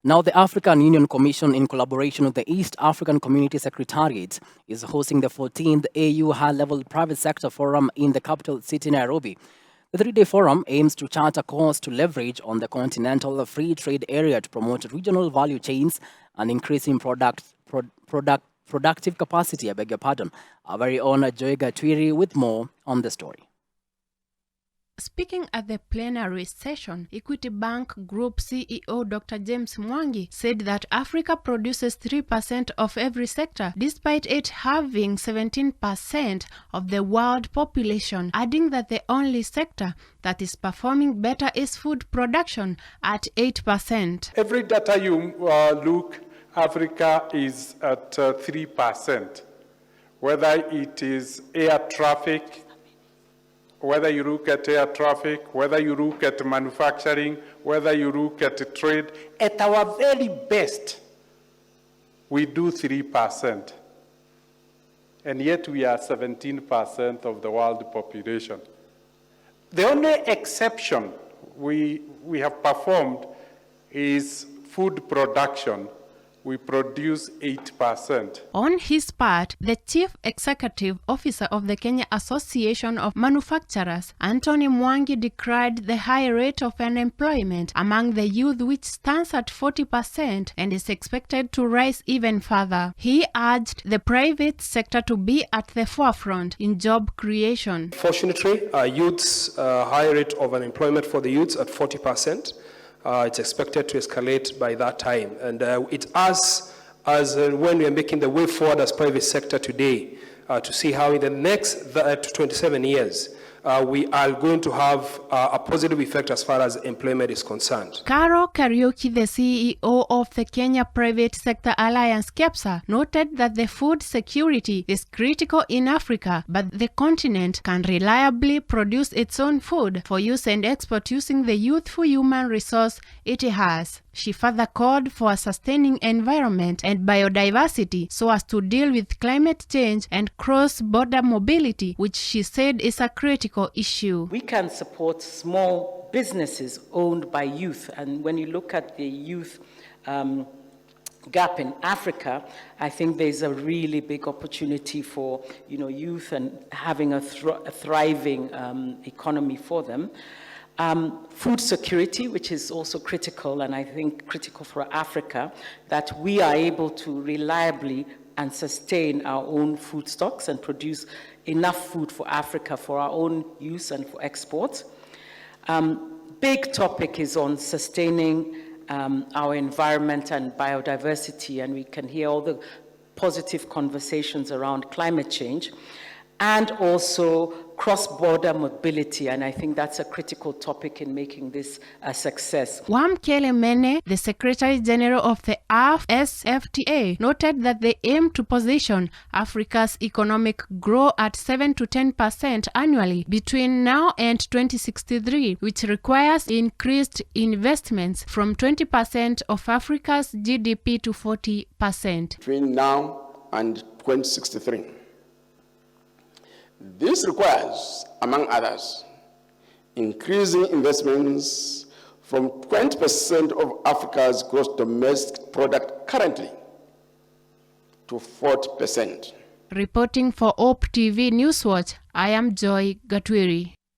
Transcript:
Now, the African Union Commission, in collaboration with the East African Community Secretariat, is hosting the 14th AU High-Level Private Sector Forum in the capital city, Nairobi. The three-day forum aims to chart a course to leverage on the continental free trade area to promote regional value chains and increasing productive capacity. I beg your pardon. Our very own Joy Gatwiri with more on the story. Speaking at the plenary session, Equity Bank Group CEO Dr. James Mwangi said that Africa produces 3% of every sector, despite it having 17% of the world population, adding that the only sector that is performing better is food production at 8%. Every data you look, Africa is at 3%, whether it is air traffic, whether you look at air traffic, whether you look at manufacturing, whether you look at trade. At our very best, we do 3%. And yet we are 17% of the world population. The only exception we have performed is food production. We produce 8%. On his part, the Chief Executive Officer of the Kenya Association of Manufacturers, Anthony Mwangi, decried the high rate of unemployment among the youth, which stands at 40% and is expected to rise even further. He urged the private sector to be at the forefront in job creation. Fortunately, youth's high rate of unemployment for the youths at 40%. It's expected to escalate by that time. And it's us, as when we are making the way forward as private sector today, to see how in the next 27 years, we are going to have a positive effect as far as employment is concerned. Caro Kariuki, the CEO of the Kenya Private Sector Alliance, KEPSA, noted that the food security is critical in Africa, but the continent can reliably produce its own food for use and export using the youthful human resource it has. She further called for a sustaining environment and biodiversity so as to deal with climate change and cross-border mobility, which she said is a critical issue. We can support small businesses owned by youth, and when you look at the youth gap in Africa, I think there's a really big opportunity for youth and having a thriving economy for them. Food security, which is also critical, and I think critical for Africa, that we are able to reliably and sustain our own food stocks and produce enough food for Africa for our own use and for export. Big topic is on sustaining our environment and biodiversity, and we can hear all the positive conversations around climate change, and also cross-border mobility, and I think that's a critical topic in making this a success. Wamkele Mene, the Secretary General of the AfCFTA, noted that they aim to position Africa's economic growth at 7 to 10% annually between now and 2063, which requires increased investments from 20% of Africa's GDP to 40%. Between now and 2063. This requires, among others, increasing investments from 20% of Africa's gross domestic product currently to 40%. Reporting for OPE TV Newswatch, I am Joy Gatwiri.